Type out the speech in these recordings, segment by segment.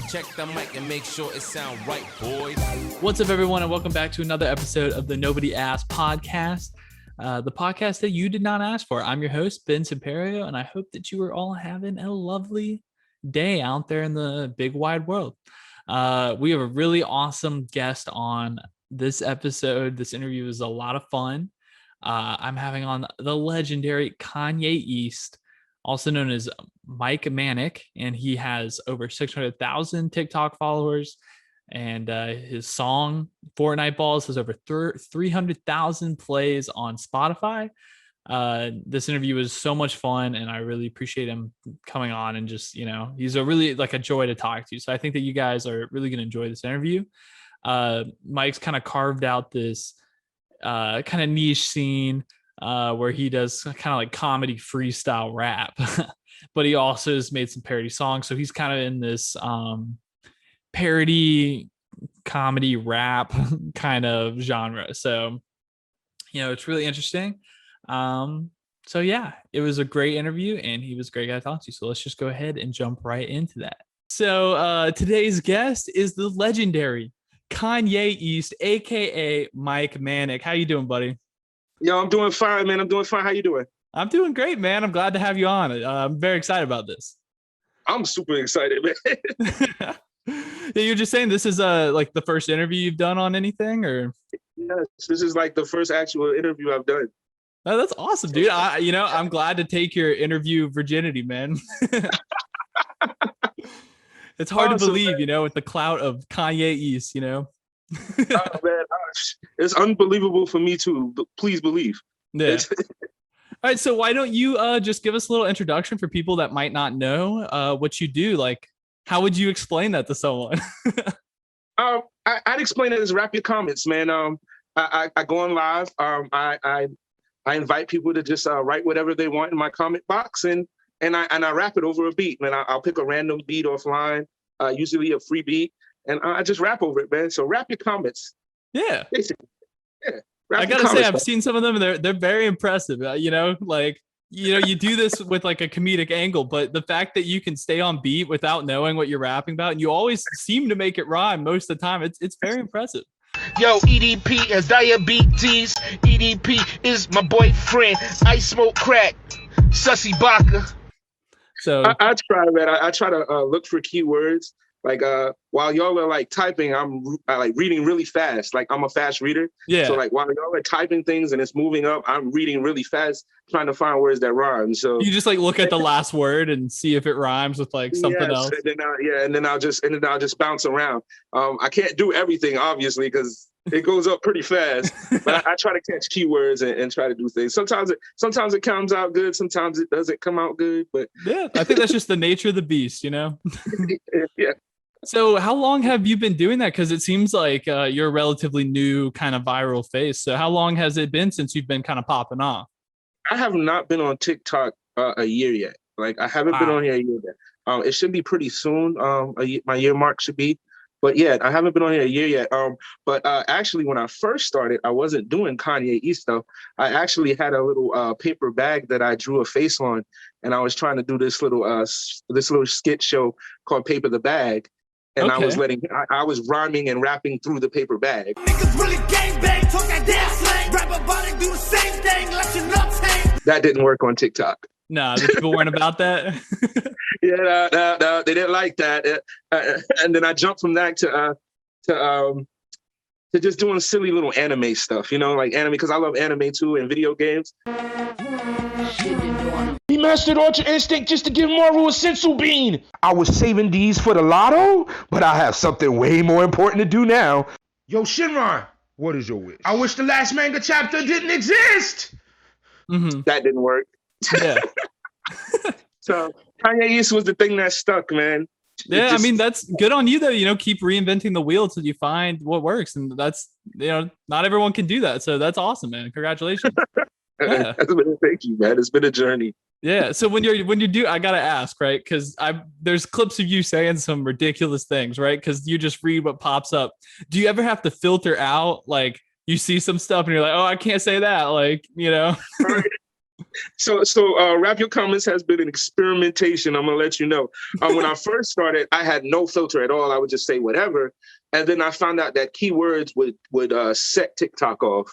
Check the mic and make sure it sound right, boys. What's up, everyone, and welcome back to another episode of the Nobody Asked podcast, the podcast that you did not ask for. I'm your host, Ben Simperio, and I hope that you are all having a lovely day out there in the big wide world. We have a really awesome guest on this episode. This interview is a lot of fun. I'm having on the legendary Kanye East, also known as Manic, and he has over 600,000 TikTok followers. And his song Fornite Balls has over 300,000 plays on Spotify. This interview was so much fun, and I really appreciate him coming on, and just, he's a really like a joy to talk to. So I think that you guys are really going to enjoy this interview. Mike's kind of carved out this kind of niche scene where he does kind of like comedy freestyle rap, but he also has made some parody songs. So he's kind of in this parody comedy rap kind of genre. So, it's really interesting. So yeah, it was a great interview, and he was a great guy to talk to. So let's just go ahead and jump right into that. So today's guest is the legendary Kanye East, aka Manic. How you doing, buddy? Yo, I'm doing fine, man. I'm doing fine. How you doing? I'm doing great, man. I'm glad to have you on. I'm very excited about this. I'm super excited, man. Yeah, you're just saying this is like the first interview you've done on anything, or? Yes, this is like the first actual interview I've done. Oh, that's awesome, dude. I'm glad to take your interview virginity, man. It's hard to believe, man. With the clout of Kanye East, Oh, man, it's unbelievable for me too. But please believe. Yeah. All right, so why don't you just give us a little introduction for people that might not know what you do? Like, how would you explain that to someone? I'd explain it as rap your comments, man. I go on live. I invite people to just write whatever they want in my comment box, and I rap it over a beat, man. I'll pick a random beat offline, usually a free beat, and I just rap over it, man. So rap your comments. Yeah. Basically. Yeah. I gotta say, I've seen some of them, and they're very impressive. You do this with like a comedic angle, but the fact that you can stay on beat without knowing what you're rapping about, and you always seem to make it rhyme most of the time, it's very impressive. Yo, EDP has diabetes. EDP is my boyfriend. I smoke crack. Sussy Baka. So I try, man. I try to look for keywords. Like while y'all are like typing, I'm like reading really fast. Like I'm a fast reader. Yeah. So like while y'all are typing things and it's moving up, I'm reading really fast, trying to find words that rhyme. So you just like look at the last word and see if it rhymes with like something else. And then I'll just bounce around. I can't do everything obviously because it goes up pretty fast. But I try to catch keywords and try to do things. Sometimes it comes out good. Sometimes it doesn't come out good. But yeah, I think that's just the nature of the beast, Yeah. So how long have you been doing that? Because it seems like you're a relatively new kind of viral face. So how long has it been since you've been kind of popping off? I have not been on TikTok a year yet. Like I haven't been on here a year yet. It should be pretty soon. My year mark should be. But yeah, I haven't been on here a year yet. But actually, when I first started, I wasn't doing Kanye East though. I actually had a little paper bag that I drew a face on, and I was trying to do this little skit show called Paper the Bag. And okay. I was rhyming and rapping through the paper bag. Niggas really gangbang, talk that damn slang, rap about it, do the same thing, let your nuts hang. That didn't work on TikTok. No, the people weren't about that. Yeah, no, they didn't like that. And then I jumped from that to just doing silly little anime stuff, like anime, because I love anime too and video games. He mastered Ultra Instinct just to give Maru a sensu bean. I was saving these for the lotto, but I have something way more important to do now. Yo, Shinron, what is your wish? I wish the last manga chapter didn't exist. Mm-hmm. That didn't work. Yeah. So Kanye East was the thing that stuck, man. Yeah, I mean, that's good on you though. Keep reinventing the wheel till you find what works, and that's not everyone can do that. So that's awesome, man. Congratulations. Yeah. Thank you, man. It's been a journey. Yeah. So when you do, I gotta ask, right? Because there's clips of you saying some ridiculous things, right? Because you just read what pops up. Do you ever have to filter out, like, you see some stuff and you're like, oh, I can't say that, like, Rap Your Comments has been an experimentation. I'm gonna let you know. When I first started, I had no filter at all. I would just say whatever, and then I found out that keywords would set TikTok off.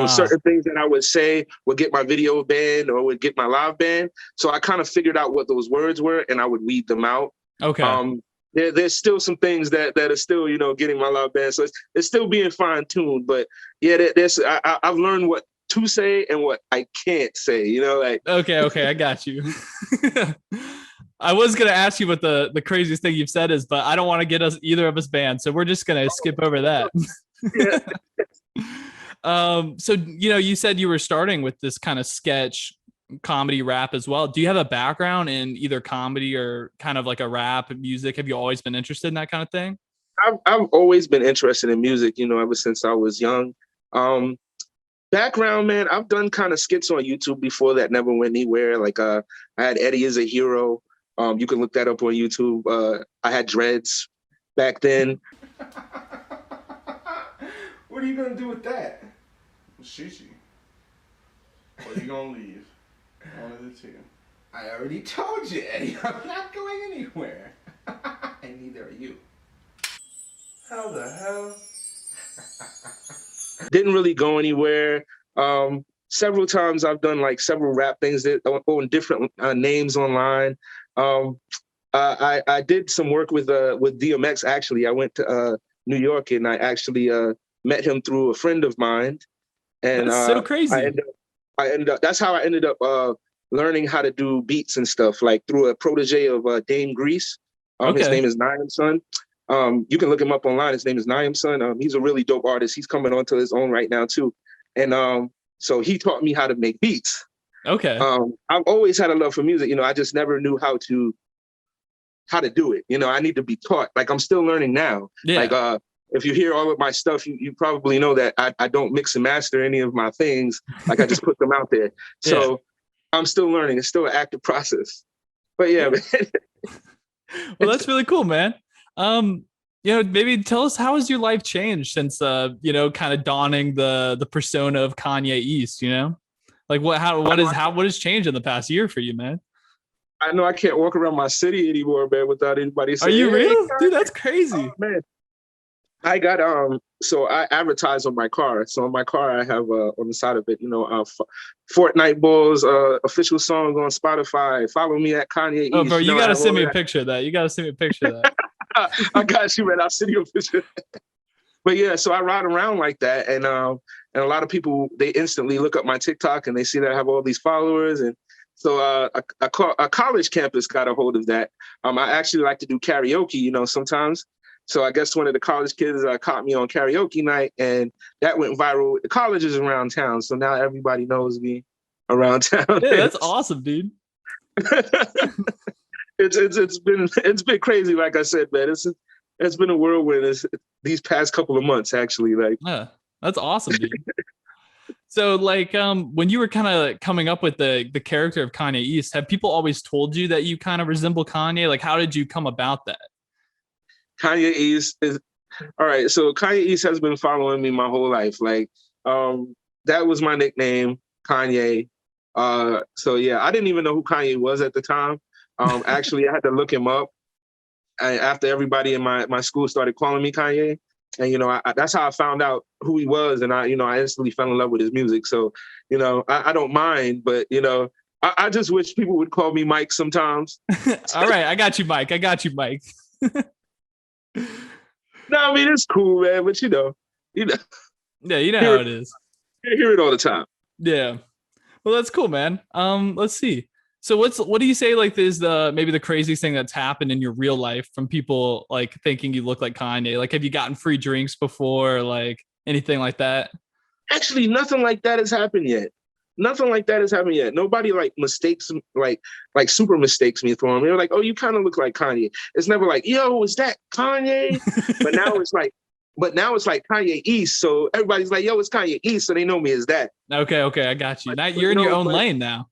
Certain things that I would say would get my video banned or would get my live banned. So I kind of figured out what those words were, and I would weed them out. Okay. There's still some things that are still, getting my live banned. So it's still being fine tuned. But yeah, I've learned what to say and what I can't say. Okay, I got you. I was gonna ask you what the craziest thing you've said is, but I don't want to get either of us banned, so we're just gonna skip over that. So you said you were starting with this kind of sketch comedy rap as well. Do you have a background in either comedy or kind of like a rap music? Have you always been interested in that kind of thing? I've always been interested in music, ever since I was young. Background, man, I've done kind of skits on YouTube before that never went anywhere. Like I had Eddie Is a Hero. You can look that up on YouTube. I had dreads back then. What are you gonna do with that? Shishi. Or you gonna leave? One of the two. I already told you, Eddie. I'm not going anywhere. And neither are you. How the hell? Didn't really go anywhere. Several times I've done like several rap things that on different names online. I did some work with DMX. Actually, I went to New York and I actually met him through a friend of mine. And that's so crazy. I ended up. That's how I ended up learning how to do beats and stuff, like through a protege of Dame Grease. His name is Niam Son. You can look him up online. His name is Niam Son. He's a really dope artist. He's coming onto his own right now too. And so he taught me how to make beats. Okay. I've always had a love for music. I just never knew how to do it. I need to be taught. Like I'm still learning now. Yeah. Like if you hear all of my stuff, you probably know that I don't mix and master any of my things. Like I just put them out there. So I'm still learning. It's still an active process. But yeah, man. Well, that's really cool, man. Maybe tell us, how has your life changed since kind of donning the persona of Kanye East, Like what has changed in the past year for you, man? I know I can't walk around my city anymore, man, without anybody saying, "Are you real? Hey, dude, that's crazy." Oh, man. I got so I advertise on my car. So on my car I have on the side of it, Fortnite Balls official song on Spotify. Follow me at Kanye East. Oh, bro, you gotta send me a picture of that. I got you, man. I'll send you a picture. But yeah, so I ride around like that, and a lot of people, they instantly look up my TikTok and they see that I have all these followers, and so a college campus got a hold of that. I actually like to do karaoke, sometimes. So I guess one of the college kids caught me on karaoke night, and that went viral with the colleges around town. So now everybody knows me around town. Yeah, that's awesome, dude. It's been crazy. Like I said, man, it's been a whirlwind these past couple of months, actually. Like, yeah, that's awesome, dude. So like, when you were kind of coming up with the character of Kanye East, have people always told you that you kind of resemble Kanye? Like, how did you come about that? Kanye East is all right. So Kanye East has been following me my whole life. Like, that was my nickname, Kanye. So yeah, I didn't even know who Kanye was at the time. Actually, I had to look him up after everybody in my school started calling me Kanye. And, that's how I found out who he was. And I instantly fell in love with his music. So, I don't mind, but, I just wish people would call me Mike sometimes. All right. I got you, Mike. No, I mean, it's cool, man. But, Yeah, you know how it is. You hear it all the time. Yeah. Well, that's cool, man. Let's see. So what do you say like is maybe the craziest thing that's happened in your real life from people like thinking you look like Kanye? Like, have you gotten free drinks before, or like anything like that? Actually, nothing like that has happened yet. Nobody like mistakes, like super mistakes me for him. They're like, oh, you kind of look like Kanye. It's never like, yo, is that Kanye? But now it's like Kanye East. So everybody's like, yo, it's Kanye East. So they know me as that. Okay. I got you. Now you're in your own lane now.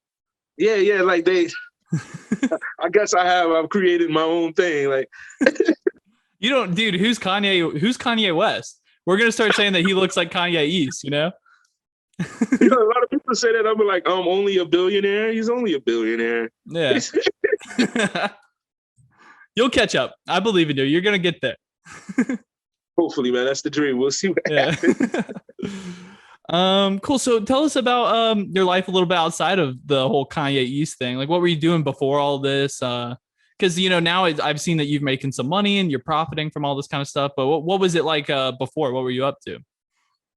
Yeah. Like I guess I've created my own thing. Like, you don't, dude, who's Kanye West? We're going to start saying that he looks like Kanye East, a lot of people to say that, I'll be like, only a billionaire. He's only a billionaire. Yeah. You'll catch up. I believe in you. You're gonna get there. Hopefully, man. That's the dream. We'll see what happens. Cool. So tell us about your life a little bit outside of the whole Kanye East thing. Like, what were you doing before all this? Because now I've seen that you've making some money and you're profiting from all this kind of stuff. But what was it like before? What were you up to?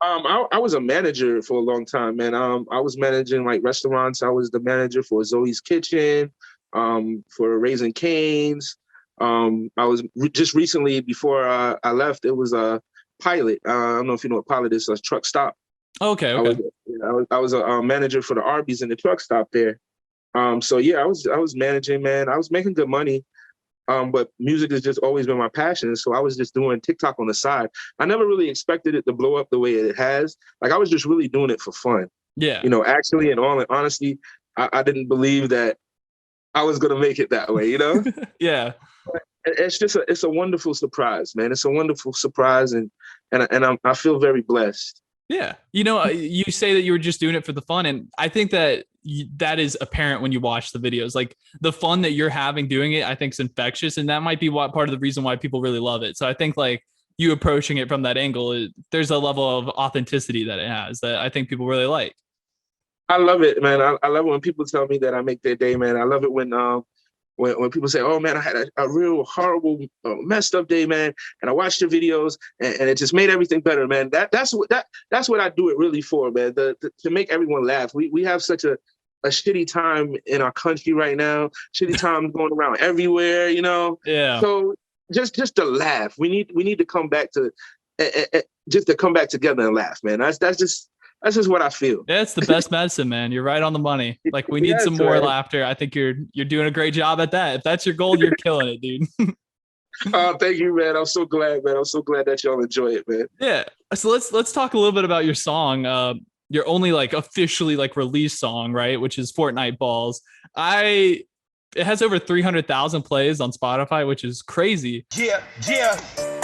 I was a manager for a long time, man. I was managing like restaurants. I was the manager for Zoe's Kitchen, for Raising Cane's. I was just recently, before I left, it was a Pilot. I don't know if you know what Pilot is, a truck stop. Okay. I was a manager for the Arby's in the truck stop there. So yeah, I was managing, man. I was making good money. But music has just always been my passion. So I was just doing TikTok on the side. I never really expected it to blow up the way it has. Like, I was just really doing it for fun. Yeah. Actually, in all honesty, I didn't believe that I was going to make it that way, Yeah. It's a wonderful surprise, man. It's a wonderful surprise. And I feel very blessed. Yeah. You say that you were just doing it for the fun. And I think that that is apparent when you watch the videos. Like, the fun that you're having doing it, I think is infectious. And that might be part of the reason why people really love it. So I think like you approaching it from that angle, there's a level of authenticity that it has that I think people really like. I love it, man. I love it when people tell me that I make their day, man. I love it when people say, "Oh man, I had a real horrible, messed up day, man," and I watched your videos and it just made everything better, man. That's what I do it really for, man. To make everyone laugh. We have such a shitty time in our country right now. Shitty times going around everywhere, Yeah. So just to laugh. We need to come back to just to come back together and laugh, man. That's just what I feel. Yeah, it's the best medicine, man. You're right on the money. Like, we need some more laughter. I think you're doing a great job at that. If that's your goal, you're killing it, dude. Oh, thank you, man. I'm so glad, man. I'm so glad that y'all enjoy it, man. Yeah. So let's talk a little bit about your song. Your only like officially like released song, right? Which is Fortnite Balls. It has over 300,000 plays on Spotify, which is crazy. Yeah.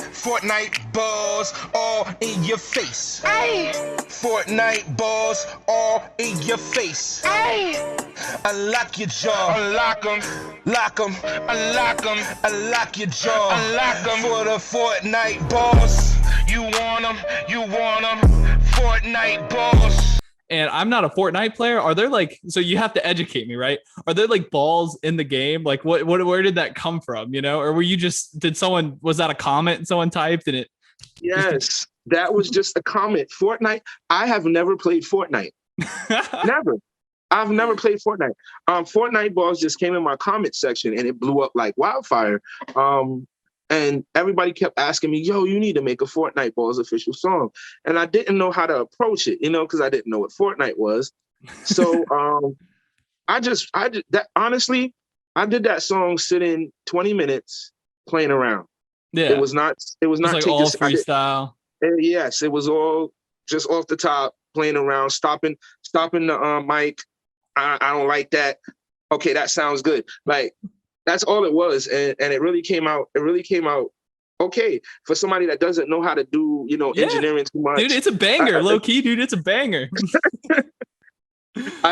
Fortnite Balls all in your face. Ay. Fortnite Balls all in your face. Ay. Unlock your jaw. Unlock them. Lock them. Unlock them. Unlock your jaw. Unlock them for the Fortnite Balls. You want them. You want them. Fortnite Balls. And I'm not a Fortnite player. Are there like, so you have to educate me, right? Are there like balls in the game? Like where did that come from? Or were you was that a comment and someone typed in it? Yes, that was just a comment. Fortnite. I have never played Fortnite. Never. I've never played Fortnite. Fortnite Balls just came in my comment section and it blew up like wildfire. And everybody kept asking me, "Yo, you need to make a Fortnite Balls official song." And I didn't know how to approach it, because I didn't know what Fortnite was. So I did that song sitting 20 minutes playing around. Yeah. It was not like all freestyle. Yes, it was all just off the top, playing around, stopping the mic. I don't like that. Okay, that sounds good. Like, that's all it was, and it really came out. Okay for somebody that doesn't know how to do engineering too much. Dude, it's a banger, low key, dude. It's a banger. I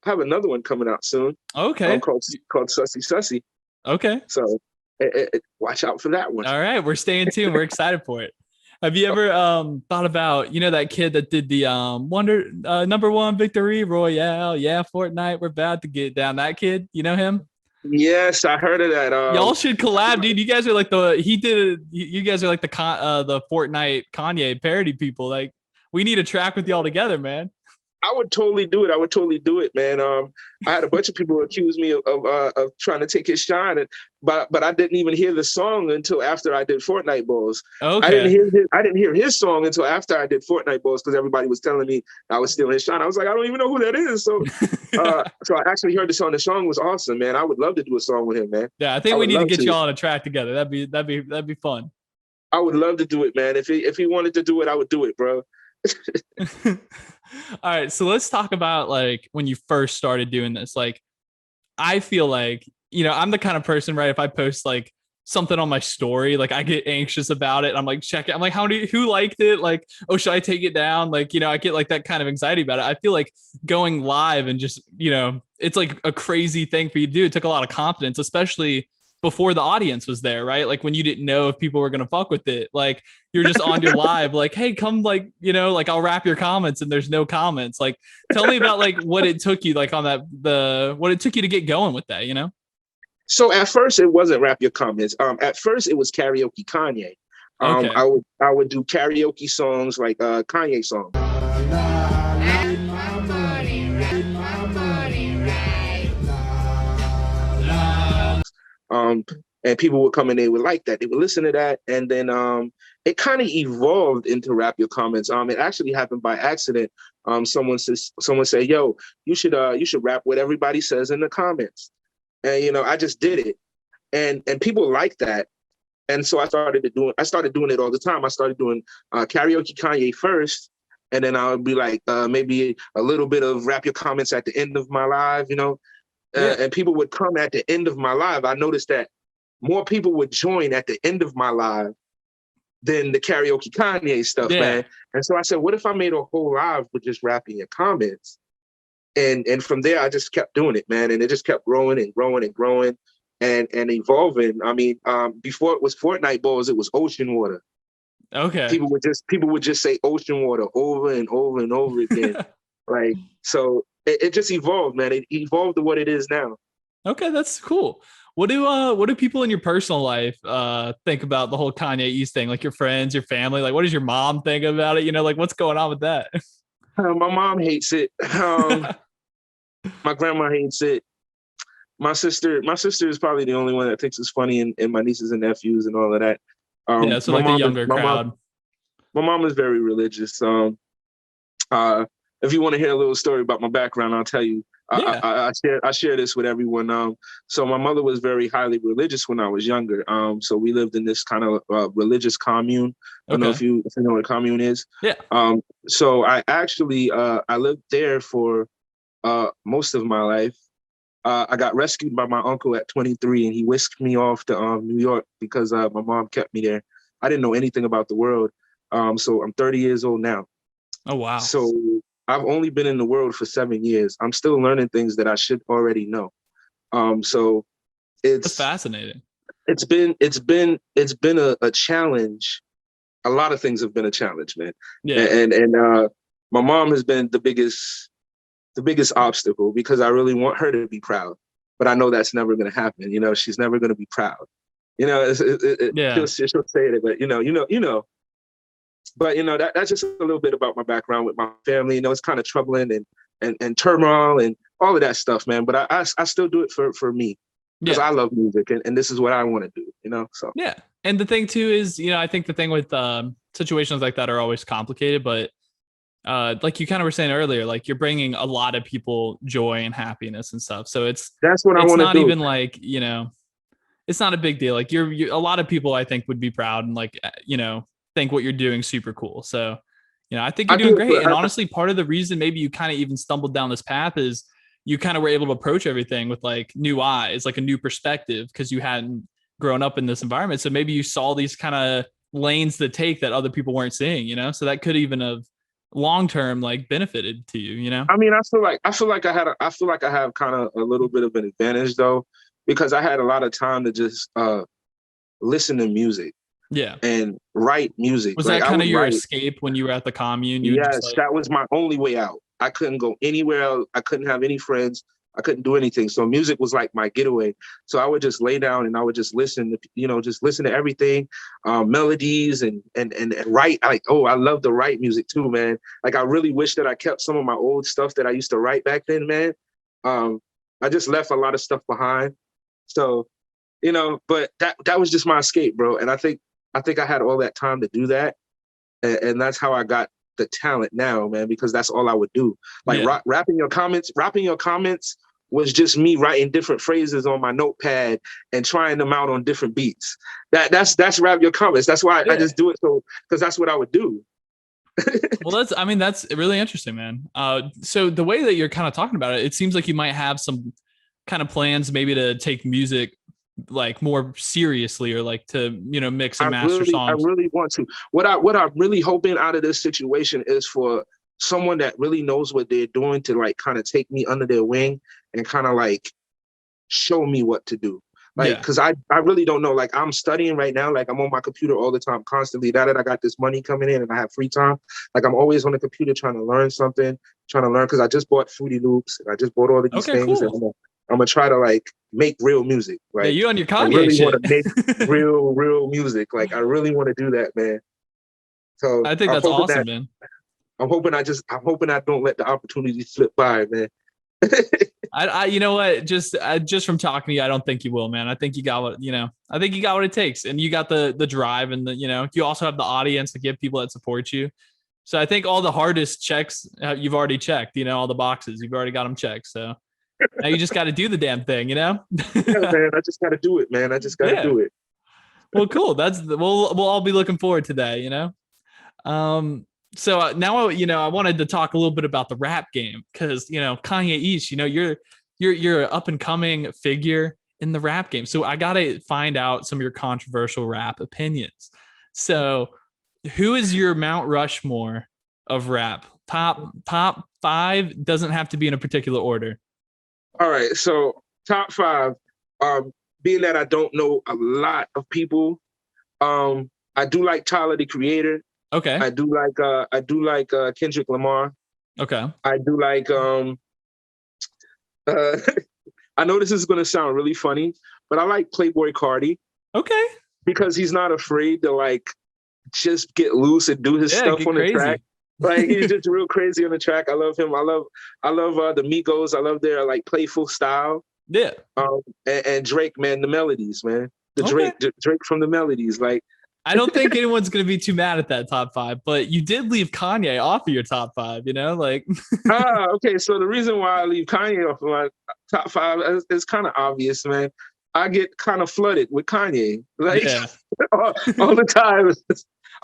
have another one coming out soon. Okay, called Sussy Sussy. Okay, so watch out for that one. All right, we're staying tuned. We're excited for it. Have you ever thought about, that kid that did the number one victory royale? Yeah, Fortnite, we're about to get down. That kid, you know him? Yes, I heard of that. Y'all should collab, dude. You guys are like you guys are like the Fortnite Kanye parody people. Like, we need a track with y'all together, man. I would totally do it, man. I had a bunch of people accuse me of trying to take his shine, but I didn't even hear the song until after I did Fortnite Balls. Okay. I didn't hear his song until after I did Fortnite Balls because everybody was telling me I was stealing his shine. I was like, I don't even know who that is. So, so I actually heard the song. The song was awesome, man. I would love to do a song with him, man. Yeah, I think we need to get y'all on a track together. That'd be fun. I would love to do it, man. If he wanted to do it, I would do it, bro. All right, so let's talk about like when you first started doing this. Like, I feel like I'm the kind of person, right? If I post like something on my story, like I get anxious about it. I'm like, check it. I'm like, who liked it? Like, oh, should I take it down? Like, I get like that kind of anxiety about it. I feel like going live and just, it's like a crazy thing for you to do. It took a lot of confidence, especially before the audience was there, right? Like when you didn't know if people were going to fuck with it, like you're just on your live, like, hey, come, like, like I'll wrap your comments and there's no comments. Like, tell me about like what it took you, like on what it took you to get going with that, So at first it wasn't rap your comments. At first it was karaoke Kanye. Okay. I would do karaoke songs like Kanye songs. And people would come and they would like that. They would listen to that, and then it kind of evolved into rap your comments. It actually happened by accident. Someone said, "Yo, you should rap what everybody says in the comments," and I just did it, and people liked that, and so I started doing it all the time. I started doing karaoke Kanye first, and then I would be like maybe a little bit of rap your comments at the end of my live, and people would come at the end of my live. I noticed that more people would join at the end of my live than the karaoke Kanye stuff, man. And so I said, what if I made a whole live with just rapping your comments? And from there, I just kept doing it, man. And it just kept growing and growing and growing and evolving. I mean, before it was Fortnite Balls, it was ocean water. Okay. People would just say ocean water over and over and over again. Like, so it just evolved, man. It evolved to what it is now. Okay, that's cool. What do people in your personal life think about the whole Kanye East thing? Like your friends, your family, like what does your mom think about it? Like what's going on with that? My mom hates it. My grandma hates it. My sister is probably the only one that thinks it's funny, and my nieces and nephews and all of that. So like the younger crowd. My mom is very religious. If you want to hear a little story about my background, I'll tell you. I share this with everyone. So my mother was very highly religious when I was younger. So we lived in this kind of religious commune. I don't know if you know what a commune is. Yeah. So I actually I lived there for most of my life. I got rescued by my uncle at 23, and he whisked me off to New York because my mom kept me there. I didn't know anything about the world. So I'm 30 years old now. Oh wow. So I've only been in the world for 7 years. I'm still learning things that I should already know. So That's fascinating. It's been a challenge. A lot of things have been a challenge, man. Yeah. And my mom has been the biggest obstacle because I really want her to be proud, but I know that's never going to happen. She's never going to be proud. She'll say it, but But that's just a little bit about my background with my family. It's kind of troubling and turmoil and all of that stuff, man. But I still do it for me because I love music and this is what I want to do. So yeah. And the thing too is, I think the thing with situations like that are always complicated, but like you kind of were saying earlier, like you're bringing a lot of people joy and happiness and stuff. So that's what I want to do. It's not even like it's not a big deal. Like you're a lot of people I think would be proud and like think what you're doing super cool. So, I think you're doing great. And honestly, part of the reason maybe you kind of even stumbled down this path is you kind of were able to approach everything with like new eyes, like a new perspective, because you hadn't grown up in this environment. So maybe you saw these kind of lanes to take that other people weren't seeing, so that could even have long-term like benefited to you, I mean, I feel like I have kind of a little bit of an advantage though, because I had a lot of time to just listen to music. Yeah. And write music. Was that kind of your escape when you were at the commune? Yes, that was my only way out. I couldn't go anywhere else. I couldn't have any friends. I couldn't do anything. So music was like my getaway. So I would just lay down and I would just listen to, just listen to everything, melodies and write. I love to write music too, man. Like I really wish that I kept some of my old stuff that I used to write back then, man. I just left a lot of stuff behind. So, but that was just my escape, bro. And I think I had all that time to do that. And that's how I got the talent now, man, because that's all I would do. Like rapping your comments was just me writing different phrases on my notepad and trying them out on different beats. That's rap your comments. That's why I just do it. So, because that's what I would do. Well, that's really interesting, man. So the way that you're kind of talking about it, it seems like you might have some kind of plans maybe to take music like more seriously, or like to mix and master I songs? really want to. What I'm really hoping out of this situation is for someone that really knows what they're doing to like kind of take me under their wing and kind of like show me what to do. Like, Yeah. cause I really don't know. Like I'm studying right now. Like I'm on my computer all the time, constantly. Now that I got this money coming in and I have free time, like I'm always on the computer trying to learn something, cause I just bought Fruity Loops and I just bought all of these Okay, things. cool. And I'm gonna try to like make real music. Yeah, Like you on your I Kanye really want shit. to make real music. Like I really want to do that, man. So I think that's awesome, man. I'm hoping I don't let the opportunity slip by, man. I you know what? Just from talking to you, I don't think you will, man. I think you got what I think you got what it takes, and you got the drive, and you also have the audience to give people that support you. So I think all the hardest checks you've already checked. All the boxes you've already got them checked. So now you just got to do the damn thing, Yeah, man. I just got to do it, man. I just got to do it. Well, cool. We'll all be looking forward to that. So now I wanted to talk a little bit about the rap game, because Kanye East, you're an up and coming figure in the rap game. So I gotta find out some of your controversial rap opinions. So who is your Mount Rushmore of rap? Top 5, doesn't have to be in a particular order. All right, so top 5. Being that I don't know a lot of people, I do like Tyler the Creator. Okay. I do like Kendrick Lamar. Okay. I do like I know this is gonna sound really funny, but I like Playboy Cardi. Okay. Because he's not afraid to like just get loose and do his stuff on the track. Like he's just real crazy on the track. I love him. I love the Migos. I love their like playful style. Yeah. And Drake, man, the melodies, man. Drake from the melodies. Like I don't think anyone's going to be too mad at that top 5, but you did leave Kanye off of your top 5, like. Okay. So the reason why I leave Kanye off of my top 5 is kind of obvious, man. I get kind of flooded with Kanye, like all the time.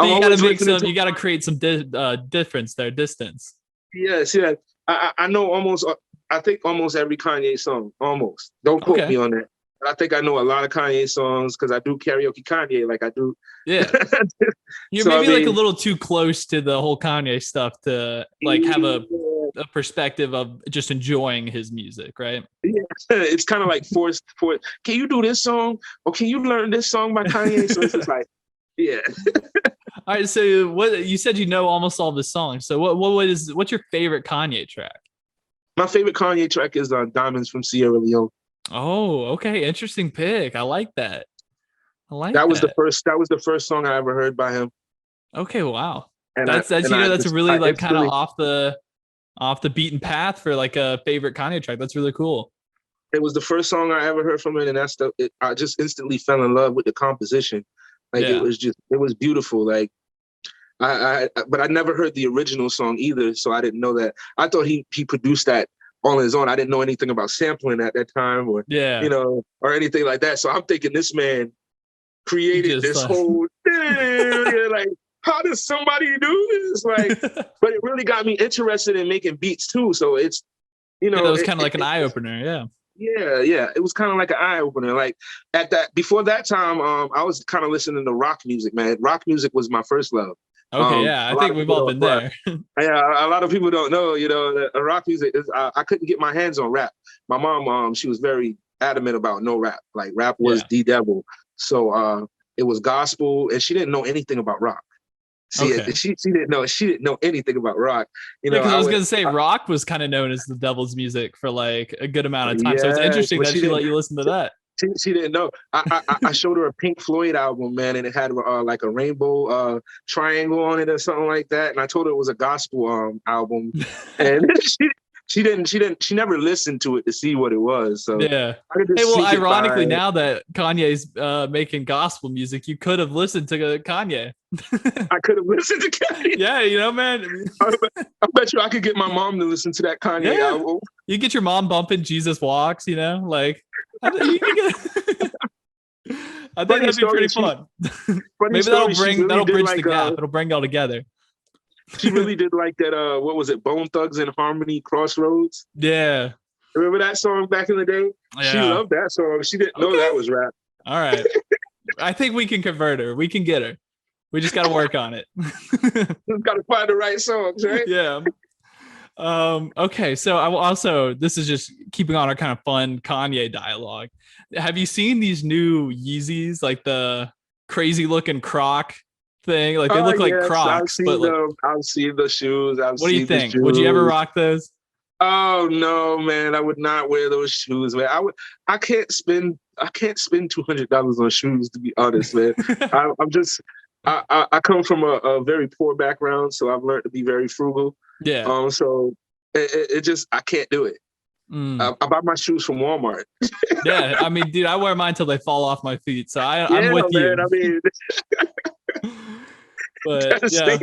So you got to create some difference there, distance. Yes, yeah. I know I think almost every Kanye song, almost. Don't quote me on that. But I think I know a lot of Kanye songs because I do karaoke Kanye, like I do. Yeah. You're maybe like a little too close to the whole Kanye stuff to like have a perspective of just enjoying his music, right? Yeah, it's kind of like forced. Can you do this song? Or can you learn this song by Kanye? So it's just like, yeah. All right. So what you said, almost all the songs. So what's your favorite Kanye track? My favorite Kanye track is Diamonds from Sierra Leone. Oh, okay. Interesting pick. I like that. That was the first song I ever heard by him. Okay, wow. And that's a really like kind of off the beaten path for like a favorite Kanye track. That's really cool. It was the first song I ever heard from him, and I just instantly fell in love with the composition. Like it was beautiful. Like but I never heard the original song either, so I didn't know that. I thought he produced that on his own. I didn't know anything about sampling at that time, or or anything like that. So I'm thinking this man created this whole thing. Like, how does somebody do this? Like, but it really got me interested in making beats too. So it's it was kind of like an eye opener. Yeah. Yeah. It was kind of like an eye opener. Like before that time, I was kind of listening to rock music, man. Rock music was my first love. Okay, I think we've all been there. Yeah, a lot of people don't know, that rock music is. I couldn't get my hands on rap. My mom, she was very adamant about no rap. Like rap was the devil. So it was gospel, and she didn't know anything about rock. She didn't know anything about rock. Because I was gonna say rock was kind of known as the devil's music for like a good amount of time. So it's interesting that she let you listen to that. She didn't know. I showed her a Pink Floyd album, man, and it had like a rainbow triangle on it or something like that. And I told her it was a gospel album, and she never listened to it to see what it was. So yeah. Hey, well, ironically, now that Kanye's making gospel music, you could have listened to Kanye. I could have listened to Kanye. Yeah, man. I bet you I could get my mom to listen to that Kanye album. You get your mom bumping "Jesus Walks," like. I think that'd be pretty fun. Maybe that'll bridge the gap. It'll bring it all together. She really did like that. What was it? Bone Thugs and Harmony, Crossroads. Yeah. Remember that song back in the day? Yeah. She loved that song. She didn't know that was rap. All right. I think we can convert her. We can get her. We just got to work on it. Just gotta find the right songs, right? Yeah. Okay, so I will also, this is just keeping on our kind of fun Kanye dialogue. Have you seen these new Yeezys, like the crazy looking Croc thing? Like they look like Yes, I've Crocs, seen but like, them. I've seen the shoes. I've what do you seen the think? Would you ever shoes. rock those? Oh no, man! I would not wear those shoes, man. I can't spend. I can't spend $200 on shoes, to be honest, man. I'm just. I come from a very poor background, so I've learned to be very frugal. Yeah. So it just I can't do it. Mm. I buy my shoes from Walmart. Yeah. I mean, dude, I wear mine till they fall off my feet. So I'm Yeah, with you. man. I mean, But that's yeah,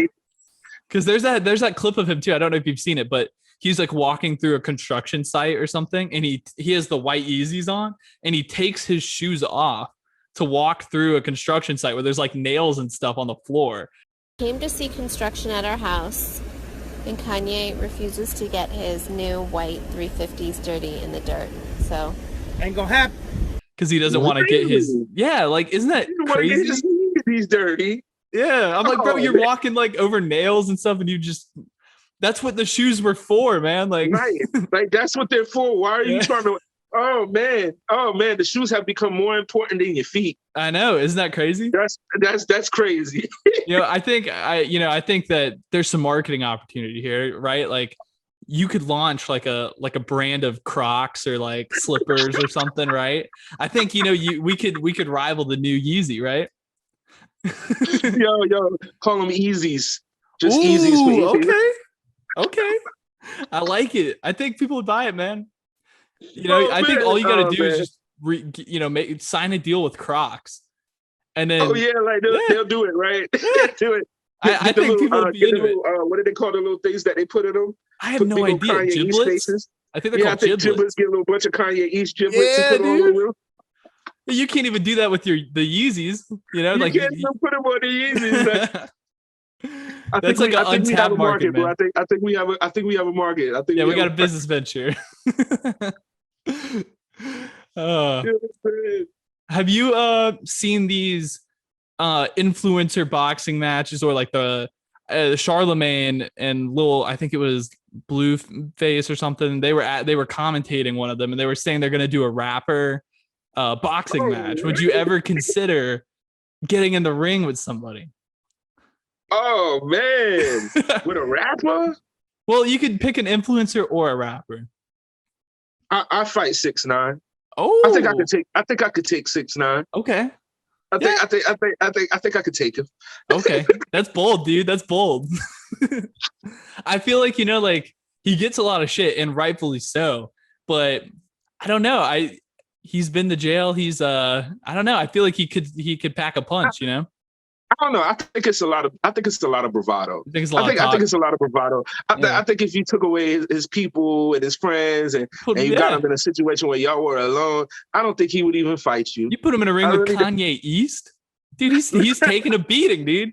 because there's that clip of him too. I don't know if you've seen it, but he's like walking through a construction site or something, and he has the white Yeezys on, and he takes his shoes off to walk through a construction site where there's like nails and stuff on the floor. Came to see construction at our house, and Kanye refuses to get his new white 350s dirty in the dirt. So Ain't gonna happen. Because he doesn't want to get his like, isn't that you want to get crazy? these dirty. Yeah, I'm like, bro, Oh, you're man. walking like over nails and stuff, and you just that's what the shoes were for, man. Like, Right. Like that's what they're for. Why are Yeah. you trying to Oh man. The shoes have become more important than your feet. I know, isn't that crazy? That's crazy. I think that there's some marketing opportunity here, right? Like you could launch like a brand of Crocs or like slippers or something, right? I think we could rival the new Yeezy, right? yo, call them Yeezys. Just Ooh, Yeezys. Okay. I like it. I think people would buy it, man. I think man. all you got to do man. is just sign a deal with Crocs, and then Oh yeah, like they'll do it, right? They'll do it. I think people would be into it. What do they call the little things that they put in them? I have no idea. Kanye East Giblets? faces. I think they're I called think giblets. Get a little bunch of Kanye East giblets Yeah, and put dude. on them. You can't even do that with the Yeezys. You Like can't even put them on the Yeezys. That's like an untapped market, bro. man. I think we have a market. I think Yeah, we got a business venture. Have you seen these influencer boxing matches, or like the Charlemagne and I think it was Blueface or something? They were commentating one of them, and they were saying they're going to do a rapper boxing match. Would you ever consider getting in the ring with somebody? Oh man, with a rapper? Well, you could pick an influencer or a rapper. I fight 6ix9ine. Oh, I think I could take 6ix9ine. Okay. I think I could take him. Okay, that's bold, dude. That's bold. I feel like like he gets a lot of shit, and rightfully so. But I don't know. He's been to jail. He's I don't know. I feel like he could pack a punch. I don't know. I think it's a lot of bravado. I think it's a lot of bravado. I think if you took away his people and his friends and you got him in a situation where y'all were alone, I don't think he would even fight you. You put him in a ring with Kanye East, dude. He's taking a beating, dude.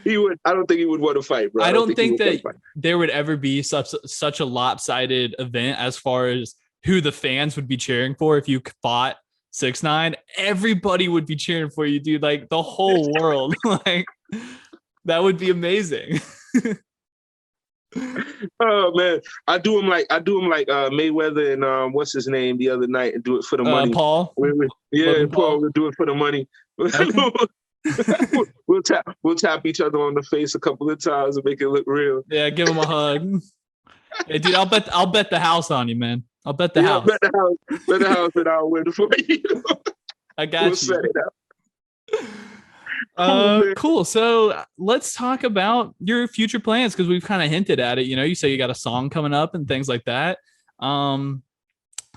He would. I don't think he would want to fight, bro. I don't think that there would ever be such a lopsided event as far as who the fans would be cheering for if you fought 6ix9ine. Everybody would be cheering for you, dude. Like the whole world. Like that would be amazing. Oh man, I do him like Mayweather and what's his name the other night, and do it for the money. Paul. Paul will do it for the money. Okay. we'll tap each other on the face a couple of times and make it look real. Yeah, give him a hug. Hey, dude, I'll bet the house on you, man. I'll bet the house. Bet the house and I'll win for you. I got we'll you. Set it up. Cool. So let's talk about your future plans, because we've kind of hinted at it. You say you got a song coming up and things like that.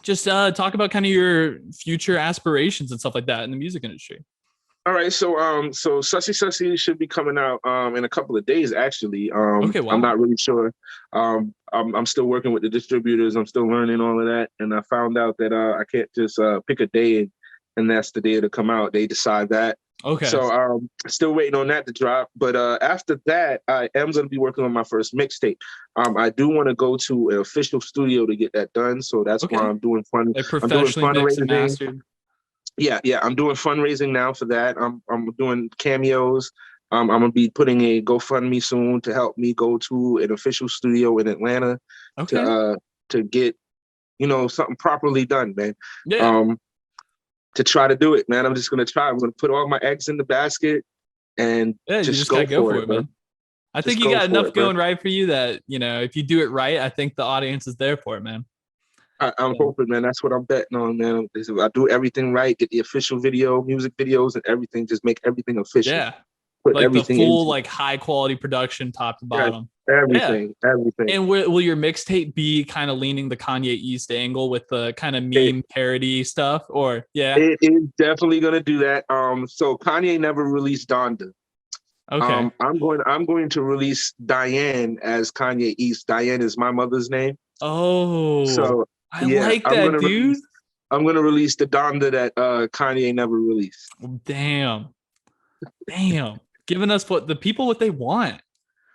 Just talk about kind of your future aspirations and stuff like that in the music industry. All right, so Sussy should be coming out in a couple of days, actually. Okay, wow. I'm not really sure. I'm still working with the distributors. I'm still learning all of that, and I found out that I can't just pick a day and that's the day it'll come out. They decide that. Okay. So still waiting on that to drop. But after that, I am going to be working on my first mixtape. I do want to go to an official studio to get that done. So that's why I'm doing fun. Like I'm doing professionally mixed and fundraising. mastered. Yeah. I'm doing fundraising now for that. I'm doing cameos. I'm gonna be putting a GoFundMe soon to help me go to an official studio in Atlanta to get something properly done, man. Yeah. To try to do it, man. I'm just gonna try. I'm gonna put all my eggs in the basket and just go for it, man. I think you got enough going right for you that if you do it right, I think the audience is there for it, man. I'm hoping, man. That's what I'm betting on, man. I do everything right, get the official video, music videos, and everything. Just make everything official. Yeah. Put like everything the full, like high quality production, top to bottom. Everything. And will your mixtape be kind of leaning the Kanye East angle with the kind of meme parody stuff, or It is definitely gonna do that. So Kanye never released Donda. Okay. I'm going to release Diane as Kanye East. Diane is my mother's name. Oh, so I like that, dude. I'm gonna release the Donda that Kanye never released. Damn. Giving us what they want.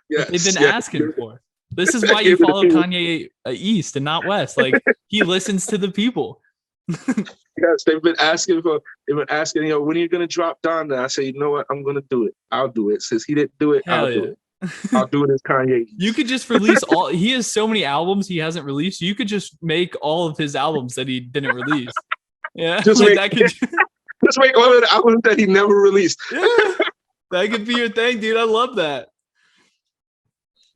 Yes, what they've been asking for. This is why you follow Kanye East and not West. Like, he listens to the people. Yes, they've been asking, when are you gonna drop Donda? I say, you know what, I'm gonna do it. I'll do it. Since he didn't do it, I'll do it. I'll do it as Kanye East. You could just release he has so many albums he hasn't released. You could just make all of his albums that he didn't release. Yeah. Just make all of the albums that he never released. Yeah. That could be your thing, dude. I love that.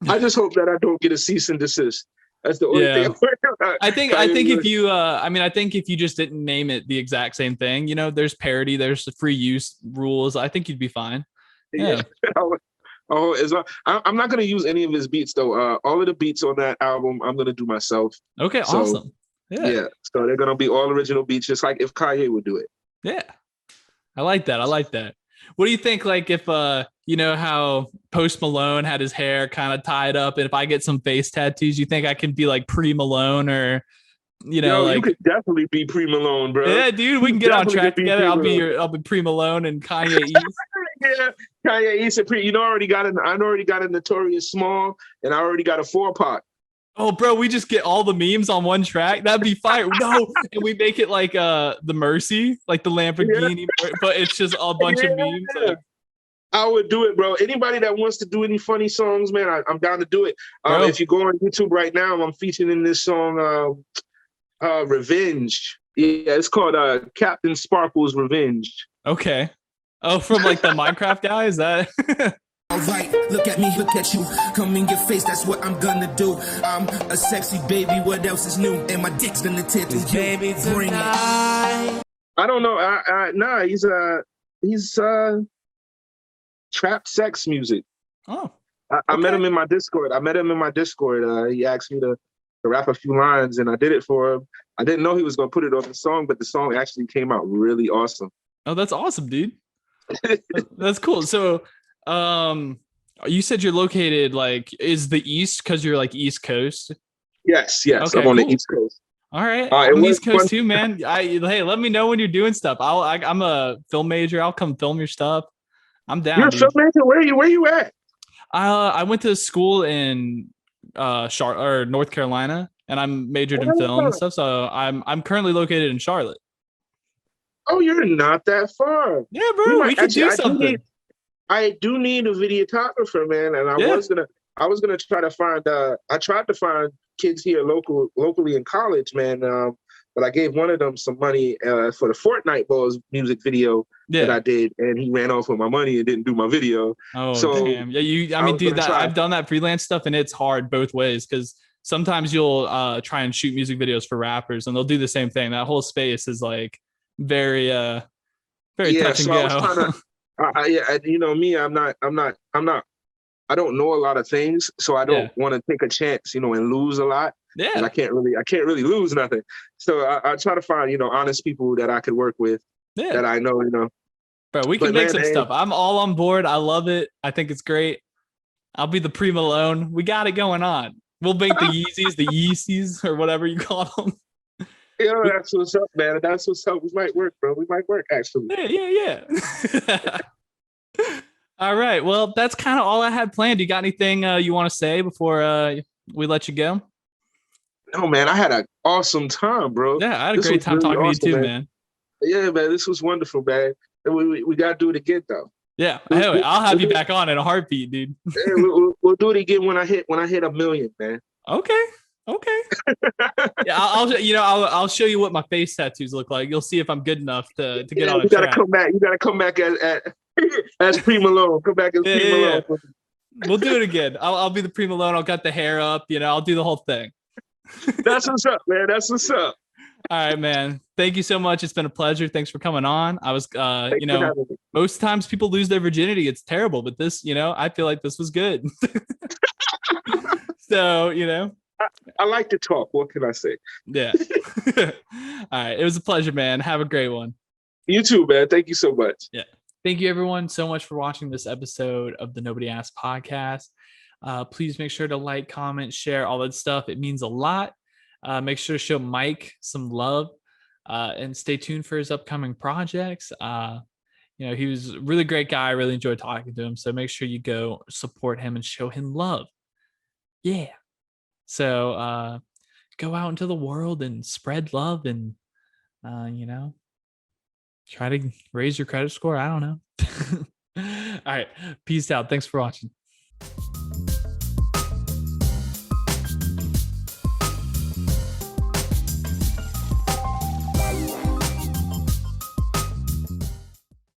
I just hope that I don't get a cease and desist. That's the only thing. I think if you I think if you just didn't name it the exact same thing, there's parody, there's the free use rules. I think you'd be fine. Yeah. I'm not going to use any of his beats though. All of the beats on that album, I'm going to do myself. Okay, so, awesome. Yeah. So they're going to be all original beats, just like if Kanye would do it. Yeah. I like that. What do you think? Like if, how Post Malone had his hair kind of tied up, and if I get some face tattoos, you think I can be like pre-Malone or, you could definitely be pre-Malone, bro. Yeah, dude, we can get on track together. I'll be pre-Malone and Kanye East. Yeah, Kanye East and I already got a Notorious Small, and I already got a 4-Pac. Oh, bro, we just get all the memes on one track. That'd be fire. No, and we make it like the Mercy, like the Lamborghini, but it's just a bunch of memes. Like, I would do it, bro. Anybody that wants to do any funny songs, man, I'm down to do it. If you go on YouTube right now, I'm featuring in this song, Revenge. Yeah, it's called Captain Sparkle's Revenge. Okay. Oh, from like the Minecraft guy? Is that? All right, look at me, look at you. Come in your face, that's what I'm gonna do. I'm a sexy baby, what else is new? And my dick's gonna tear through you. Baby, bring it. I don't know. Nah, he's trap sex music. Oh. I met him in my Discord. He asked me to rap a few lines, and I did it for him. I didn't know he was gonna put it on the song, but the song actually came out really awesome. Oh, that's awesome, dude. That's cool. So you said you're located is the East because you're like East Coast? Yes. Okay, I'm on the East Coast. All right. I'm East Coast too, man. Hey, let me know when you're doing stuff. I'm a film major. I'll come film your stuff. I'm down. You're a film major? Where you at? I went to school in North Carolina, and I'm majored in film and stuff. So I'm currently located in Charlotte. Oh, you're not that far. Yeah, bro. We can do something. I do need a videographer, man, and I was gonna try to find. I tried to find kids here locally in college, man. But I gave one of them some money for the Fortnite Balls music video that I did, and he ran off with my money and didn't do my video. Oh, so, damn! Yeah, dude, I've done that freelance stuff, and it's hard both ways because sometimes you'll try and shoot music videos for rappers, and they'll do the same thing. That whole space is like very touch and go. Me, I don't know a lot of things, so I don't want to take a chance, and lose a lot. Yeah, I can't really lose nothing. So I try to find, honest people that I could work with, that I know, Bro, we can make some stuff. I'm all on board. I love it. I think it's great. I'll be the pre-Malone. We got it going on. We'll make the Yeezys, the Yeezys, or whatever you call them. Yo, that's what's up, man. That's what's up. We might work, bro. We might work, actually. Yeah. All right. Well, that's kind of all I had planned. You got anything you want to say before we let you go? No, man, I had an awesome time, bro. Yeah, I had a This great was time really talking awesome, to you too, man. Yeah, man, this was wonderful, man. And we got to do it again, though. Yeah, anyway, I'll have you back on in a heartbeat, dude. Yeah, we'll do it again when I hit 1,000,000, man. Okay. Yeah, I'll show you what my face tattoos look like. You'll see if I'm good enough to get on a you gotta track. come back. You gotta come back as Pre Malone. Come back as Pre Malone. Yeah. We'll do it again. I'll be the Pre Malone. I'll cut the hair up. I'll do the whole thing. That's what's up, man. That's what's up. All right, man. Thank you so much. It's been a pleasure. Thanks for coming on. I was, Thanks for having me. most times people lose their virginity. It's terrible, but this, I feel like this was good. So, I like to talk. What can I say? Yeah. All right. It was a pleasure, man. Have a great one. You too, man. Thank you so much. Yeah. Thank you, everyone, so much for watching this episode of the Nobody Asked podcast. Please make sure to like, comment, share, all that stuff. It means a lot. Make sure to show Mike some love and stay tuned for his upcoming projects. He was a really great guy. I really enjoyed talking to him. So make sure you go support him and show him love. Yeah. So go out into the world and spread love and, try to raise your credit score. I don't know. All right. Peace out. Thanks for watching.